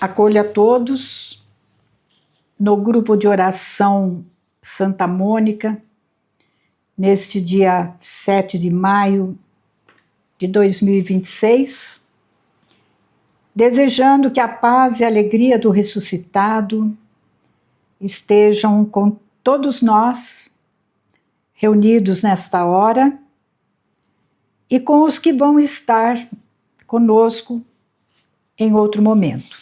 Acolho a todos no grupo de oração Santa Mônica, neste dia 7 de maio de 2026, desejando que a paz e a alegria do ressuscitado estejam com todos nós, reunidos nesta hora, e com os que vão estar conosco em outro momento.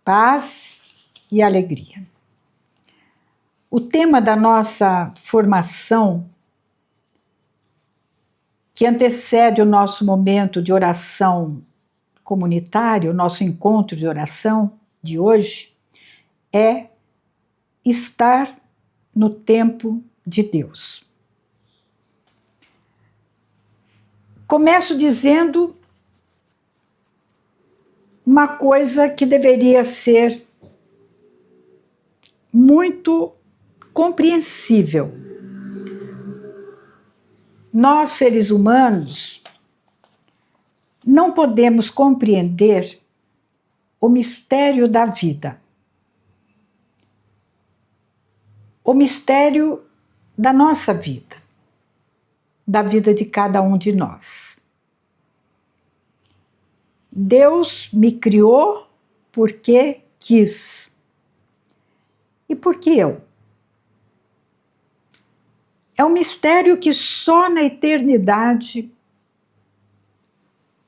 Paz e alegria. O tema da nossa formação, que antecede o nosso momento de oração comunitário, o nosso encontro de oração de hoje, é estar no tempo de Deus. Começo dizendo uma coisa que deveria ser muito compreensível. Nós, seres humanos, não podemos compreender o mistério da vida, o mistério da nossa vida, da vida de cada um de nós. Deus me criou porque quis. E por que eu? É um mistério que só na eternidade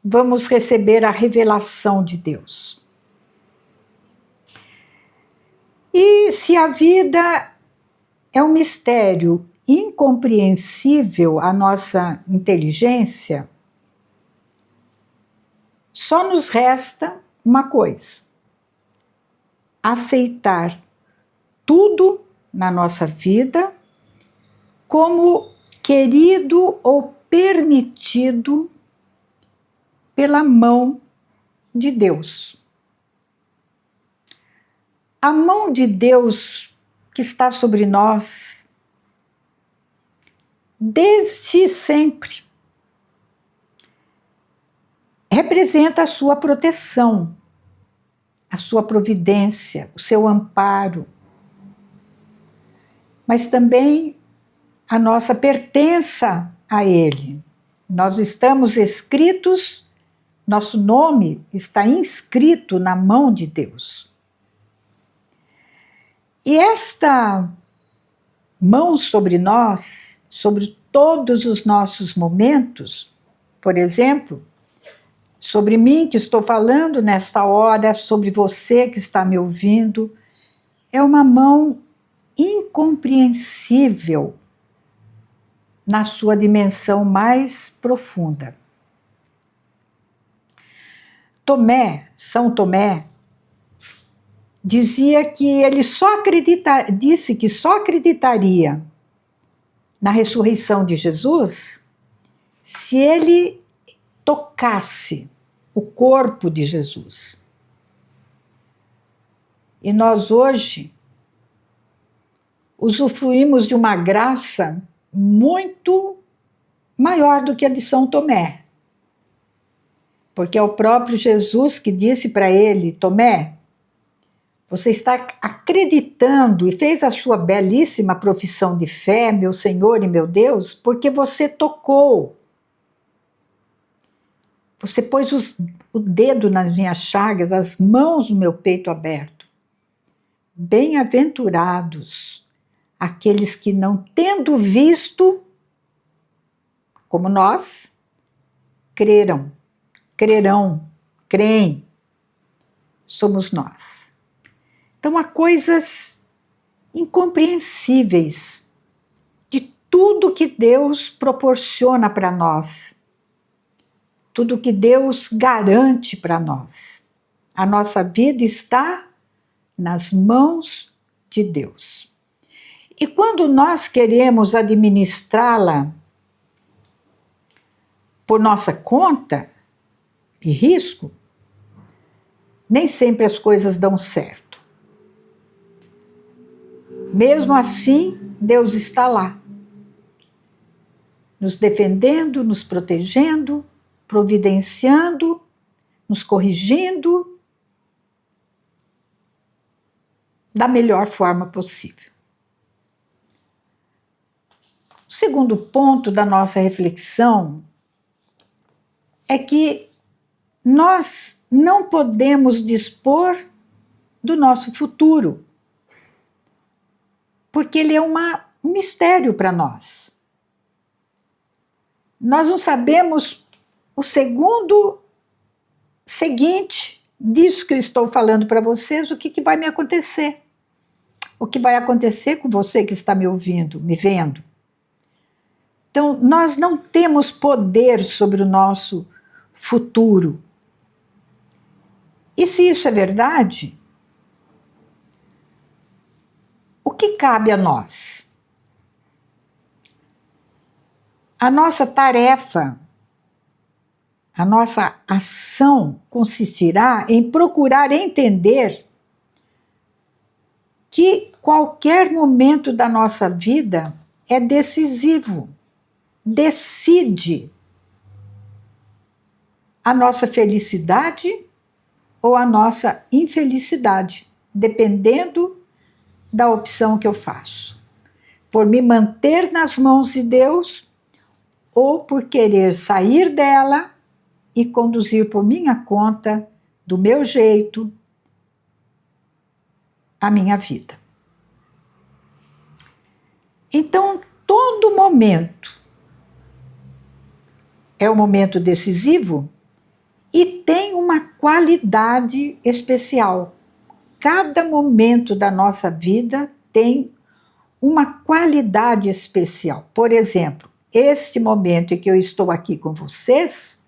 vamos receber a revelação de Deus. E se a vida é um mistério incompreensível à nossa inteligência, só nos resta uma coisa: aceitar tudo na nossa vida como querido ou permitido pela mão de Deus. A mão de Deus que está sobre nós desde sempre representa a sua proteção, a sua providência, o seu amparo, mas também a nossa pertença a Ele. Nós estamos escritos, nosso nome está inscrito na mão de Deus. E esta mão sobre nós, sobre todos os nossos momentos, por exemplo, sobre mim que estou falando nesta hora, sobre você que está me ouvindo, é uma mão incompreensível na sua dimensão mais profunda. São Tomé, disse que só acreditaria na ressurreição de Jesus se ele tocasse o corpo de Jesus. E nós hoje usufruímos de uma graça muito maior do que a de São Tomé. Porque é o próprio Jesus que disse para ele: Tomé, você está acreditando e fez a sua belíssima profissão de fé, meu Senhor e meu Deus, porque você tocou. Você pôs o dedo nas minhas chagas, as mãos no meu peito aberto. Bem-aventurados aqueles que, não tendo visto, como nós, crerão, creem. Somos nós. Então há coisas incompreensíveis de tudo que Deus proporciona para nós, tudo que Deus garante para nós. A nossa vida está nas mãos de Deus. E quando nós queremos administrá-la por nossa conta e risco, nem sempre as coisas dão certo. Mesmo assim, Deus está lá, nos defendendo, nos protegendo, providenciando, nos corrigindo da melhor forma possível. O segundo ponto da nossa reflexão é que nós não podemos dispor do nosso futuro, porque ele é um mistério para nós. Nós não sabemos o segundo seguinte disso que eu estou falando para vocês, o que vai me acontecer. O que vai acontecer com você que está me ouvindo, me vendo. Então, nós não temos poder sobre o nosso futuro. E se isso é verdade, o que cabe a nós? A nossa tarefa, a nossa ação consistirá em procurar entender que qualquer momento da nossa vida é decisivo, decide a nossa felicidade ou a nossa infelicidade, dependendo da opção que eu faço. Por me manter nas mãos de Deus ou por querer sair dela e conduzir por minha conta, do meu jeito, a minha vida. Então, todo momento é um momento decisivo e tem uma qualidade especial. Cada momento da nossa vida tem uma qualidade especial. Por exemplo, este momento em que eu estou aqui com vocês,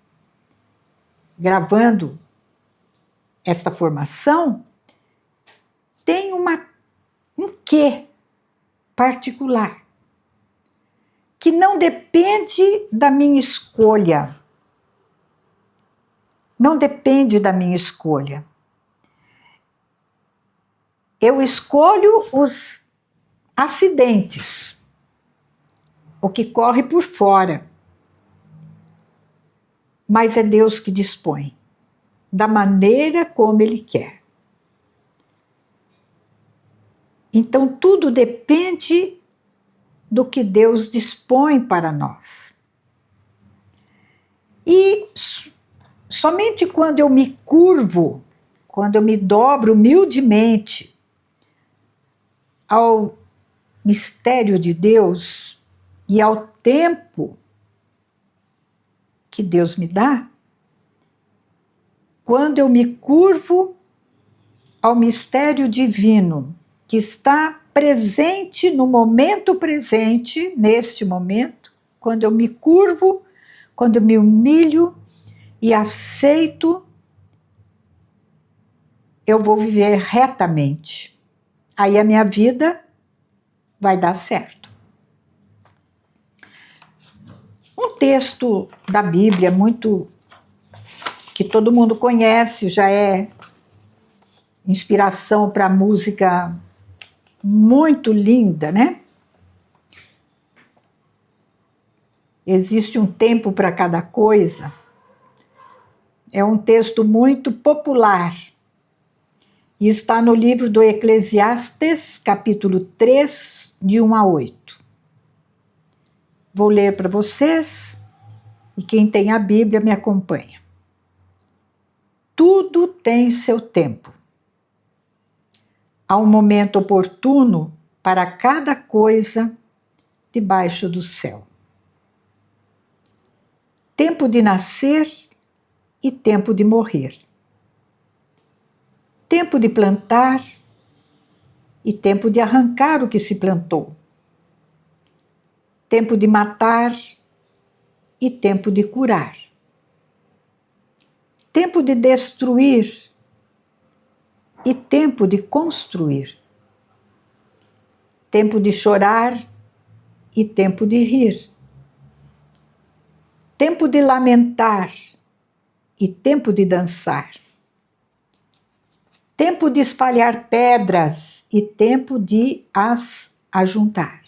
gravando esta formação, tem um quê particular, que não depende da minha escolha. Não depende da minha escolha. Eu escolho os acidentes, o que corre por fora. Mas é Deus que dispõe, da maneira como Ele quer. Então, tudo depende do que Deus dispõe para nós. E somente quando eu me curvo, quando eu me dobro humildemente ao mistério de Deus e ao tempo que Deus me dá, quando eu me curvo ao mistério divino que está presente no momento presente, neste momento, quando eu me curvo, quando eu me humilho e aceito, eu vou viver retamente. Aí a minha vida vai dar certo. Um texto da Bíblia muito que todo mundo conhece, já é inspiração para música muito linda, né? Existe um tempo para cada coisa. É um texto muito popular e está no livro do Eclesiastes, capítulo 3, de 1 a 8. Vou ler para vocês e quem tem a Bíblia me acompanha. Tudo tem seu tempo. Há um momento oportuno para cada coisa debaixo do céu. Tempo de nascer e tempo de morrer. Tempo de plantar e tempo de arrancar o que se plantou. Tempo de matar e tempo de curar. Tempo de destruir e tempo de construir. Tempo de chorar e tempo de rir. Tempo de lamentar e tempo de dançar. Tempo de espalhar pedras e tempo de as ajuntar.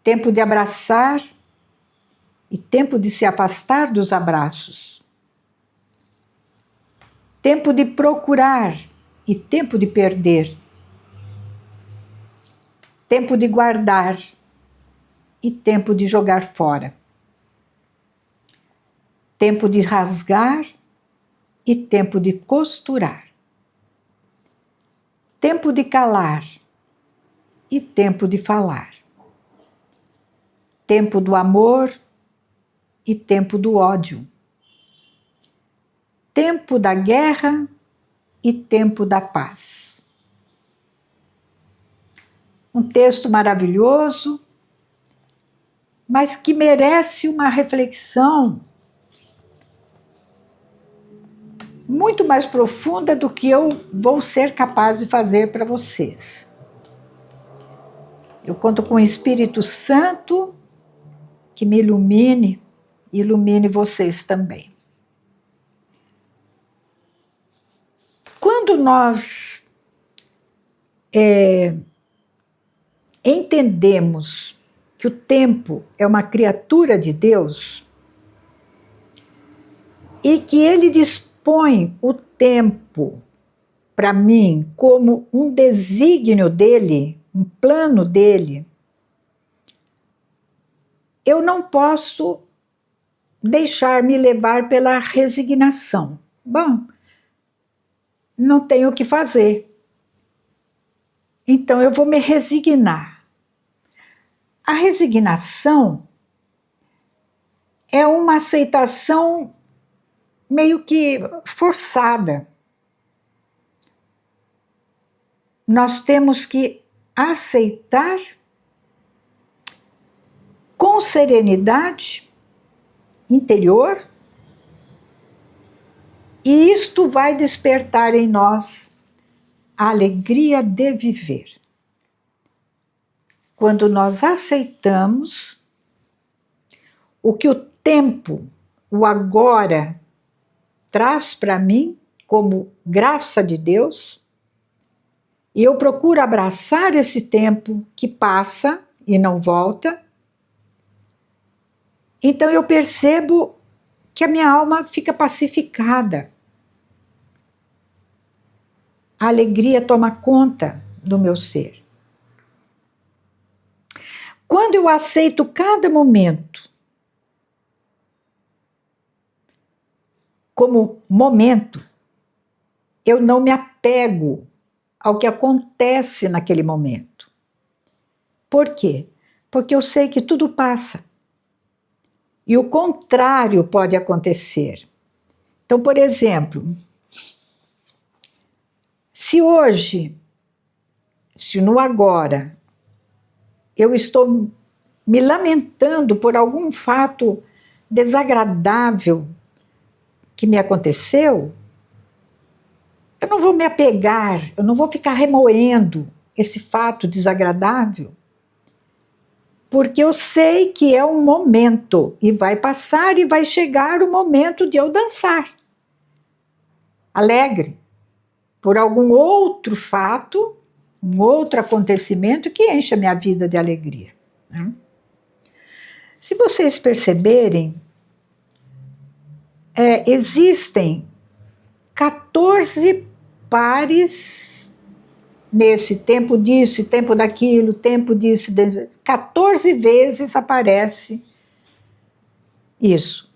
Tempo de abraçar e tempo de se afastar dos abraços. Tempo de procurar e tempo de perder, tempo de guardar e tempo de jogar fora, tempo de rasgar e tempo de costurar, tempo de calar e tempo de falar, tempo do amor e tempo do ódio, tempo da guerra e tempo da paz. Um texto maravilhoso, mas que merece uma reflexão muito mais profunda do que eu vou ser capaz de fazer para vocês. Eu conto com o Espírito Santo que me ilumine e ilumine vocês também. Quando nós entendemos que o tempo é uma criatura de Deus e que Ele dispõe o tempo para mim como um desígnio dele, um plano dele, eu não posso deixar-me levar pela resignação. Bom, não tenho o que fazer, então eu vou me resignar. A resignação é uma aceitação meio que forçada. Nós temos que aceitar com serenidade interior, e isto vai despertar em nós a alegria de viver. Quando nós aceitamos o que o tempo, o agora, traz para mim como graça de Deus, e eu procuro abraçar esse tempo que passa e não volta, então eu percebo que a minha alma fica pacificada. A alegria toma conta do meu ser. Quando eu aceito cada momento como momento, eu não me apego ao que acontece naquele momento. Por quê? Porque eu sei que tudo passa. E o contrário pode acontecer. Então, por exemplo, se hoje, se no agora, eu estou me lamentando por algum fato desagradável que me aconteceu, eu não vou me apegar, eu não vou ficar remoendo esse fato desagradável, porque eu sei que é um momento e vai passar e vai chegar o momento de eu dançar alegre por algum outro fato, um outro acontecimento que enche a minha vida de alegria. Se vocês perceberem, existem 14 pares nesse tempo disso e tempo daquilo, tempo disso, 14 vezes aparece isso.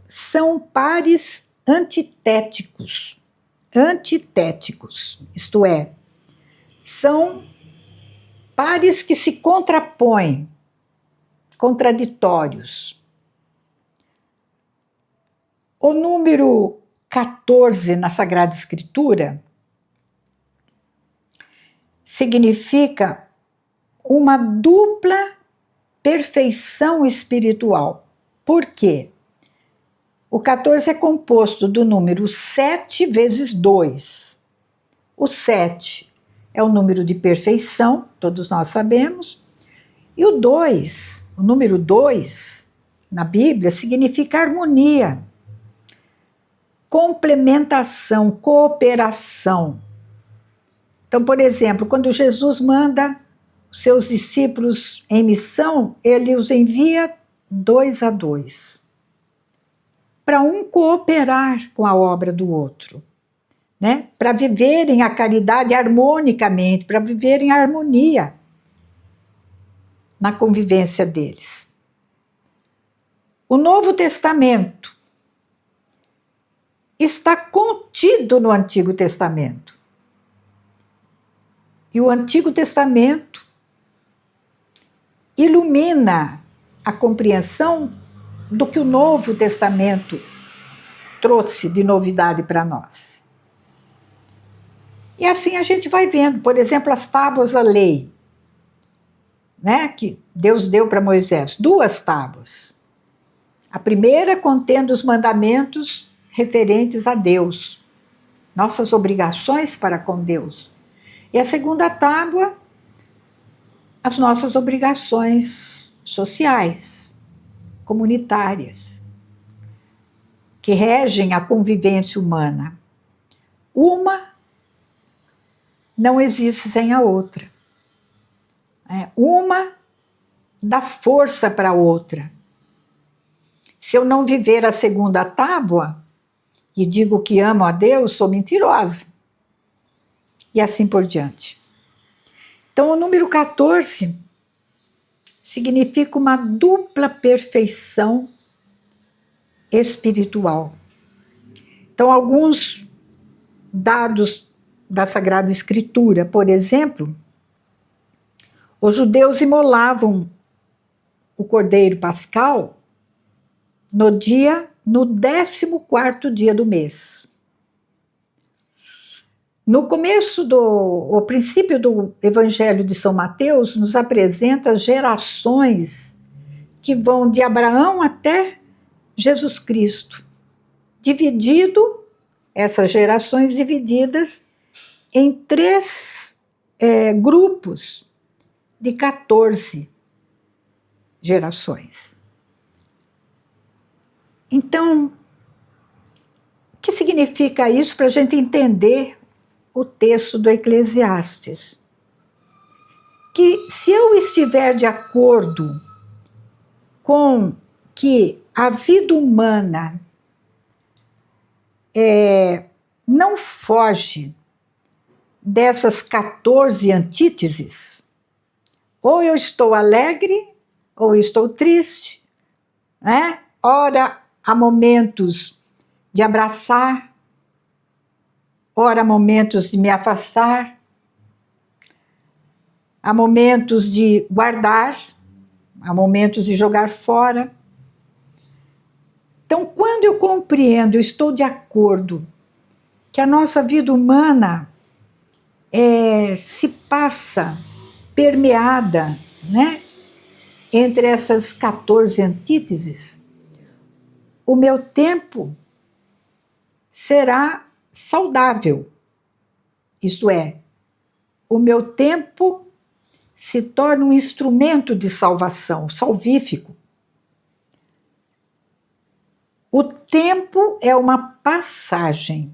São pares antitéticos, isto é, são pares que se contrapõem, contraditórios. O número 14 na Sagrada Escritura significa uma dupla perfeição espiritual. Por quê? O 14 é composto do número 7 vezes 2. O 7 é o número de perfeição, todos nós sabemos. E o 2, o número 2, na Bíblia, significa harmonia, complementação, cooperação. Então, por exemplo, quando Jesus manda os seus discípulos em missão, ele os envia 2 a 2, para um cooperar com a obra do outro. né? Para viverem a caridade harmonicamente, para viverem a harmonia na convivência deles. O Novo Testamento está contido no Antigo Testamento. E o Antigo Testamento ilumina a compreensão do que o Novo Testamento trouxe de novidade para nós. E assim a gente vai vendo, por exemplo, as tábuas da lei, né, que Deus deu para Moisés, 2 tábuas. A primeira contendo os mandamentos referentes a Deus, nossas obrigações para com Deus. E a segunda tábua, as nossas obrigações sociais, comunitárias, que regem a convivência humana. Uma não existe sem a outra. Uma dá força para a outra. Se eu não viver a segunda tábua e digo que amo a Deus, sou mentirosa. E assim por diante. Então, o número 14 significa uma dupla perfeição espiritual. Então, alguns dados da Sagrada Escritura, por exemplo, os judeus imolavam o cordeiro pascal no 14º dia do mês. No começo o princípio do Evangelho de São Mateus nos apresenta gerações que vão de Abraão até Jesus Cristo, essas gerações divididas em 3 grupos de 14 gerações. Então, o que significa isso para a gente entender o texto do Eclesiastes? Que se eu estiver de acordo com que a vida humana não foge dessas 14 antíteses, ou eu estou alegre, ou eu estou triste, né? Ora há momentos de abraçar, ora há momentos de me afastar, há momentos de guardar, há momentos de jogar fora. Então, quando eu compreendo, eu estou de acordo que a nossa vida humana se passa permeada, né, entre essas 14 antíteses, o meu tempo será saudável. Isto é, o meu tempo se torna um instrumento de salvação, salvífico. O tempo é uma passagem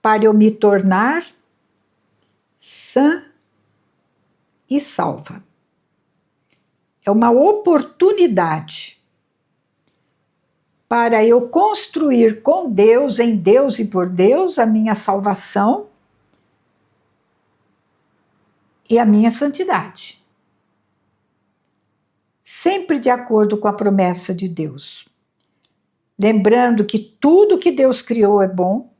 para eu me tornar sã e salva. É uma oportunidade para eu construir com Deus, em Deus e por Deus, a minha salvação e a minha santidade. Sempre de acordo com a promessa de Deus. Lembrando que tudo que Deus criou é bom,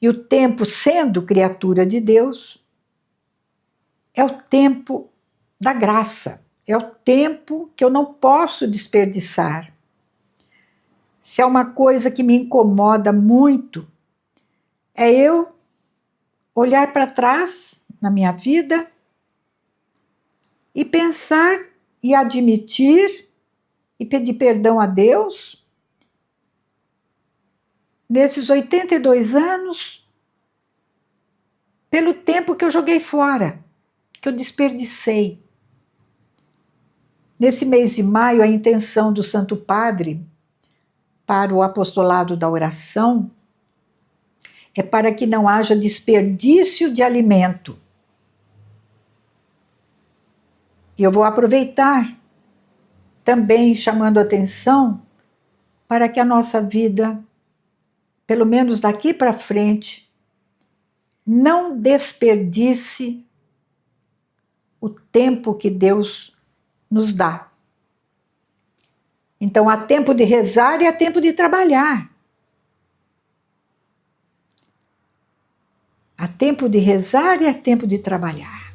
e o tempo, sendo criatura de Deus, é o tempo da graça, é o tempo que eu não posso desperdiçar. Se é uma coisa que me incomoda muito, é eu olhar para trás na minha vida e pensar e admitir e pedir perdão a Deus nesses 82 anos pelo tempo que eu joguei fora, que eu desperdicei. Nesse mês de maio, a intenção do Santo Padre para o apostolado da oração é para que não haja desperdício de alimento. E eu vou aproveitar também chamando atenção para que a nossa vida, pelo menos daqui para frente, não desperdice o tempo que Deus nos dá. Então há tempo de rezar e há tempo de trabalhar. Há tempo de rezar e há tempo de trabalhar.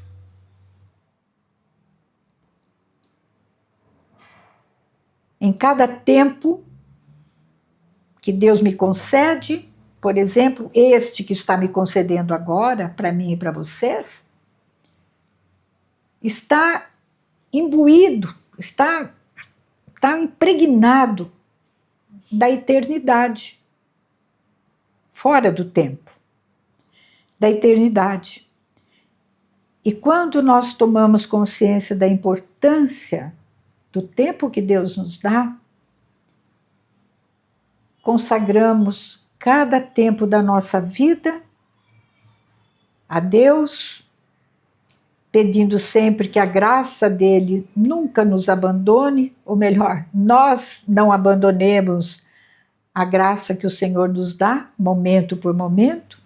Em cada tempo que Deus me concede, por exemplo, este que está me concedendo agora, para mim e para vocês, está imbuído, está impregnado da eternidade, fora do tempo, da eternidade. E quando nós tomamos consciência da importância do tempo que Deus nos dá, consagramos cada tempo da nossa vida a Deus, pedindo sempre que a graça dele nunca nos abandone, ou melhor, nós não abandonemos a graça que o Senhor nos dá, momento por momento,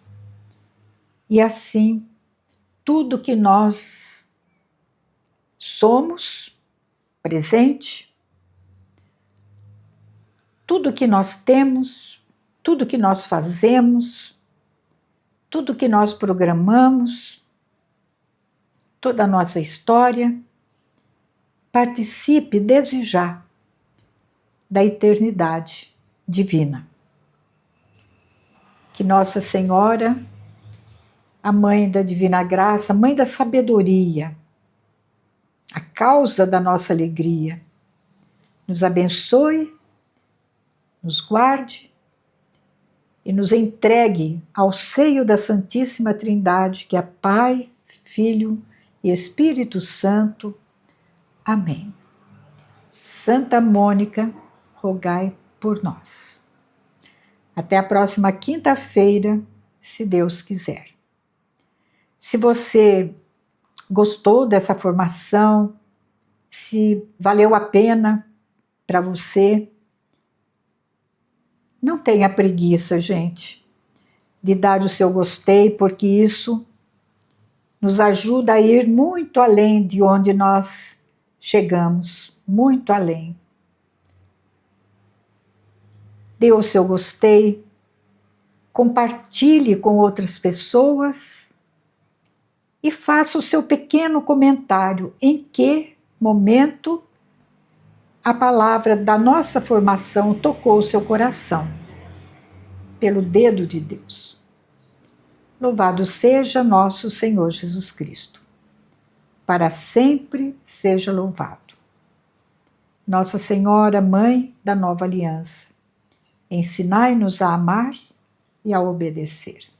e assim, tudo que nós somos, presente, tudo que nós temos, tudo que nós fazemos, tudo que nós programamos, toda a nossa história, participe desde já da eternidade divina. Que Nossa Senhora, a Mãe da Divina Graça, a Mãe da Sabedoria, a causa da nossa alegria, nos abençoe, nos guarde e nos entregue ao seio da Santíssima Trindade, que é Pai, Filho e Espírito Santo. Amém. Santa Mônica, rogai por nós. Até a próxima quinta-feira, se Deus quiser. Se você gostou dessa formação, se valeu a pena para você, não tenha preguiça, gente, de dar o seu gostei, porque isso nos ajuda a ir muito além de onde nós chegamos, muito além. Dê o seu gostei, compartilhe com outras pessoas e faça o seu pequeno comentário em que momento a palavra da nossa formação tocou o seu coração, pelo dedo de Deus. Louvado seja nosso Senhor Jesus Cristo. Para sempre seja louvado. Nossa Senhora, Mãe da Nova Aliança, ensinai-nos a amar e a obedecer.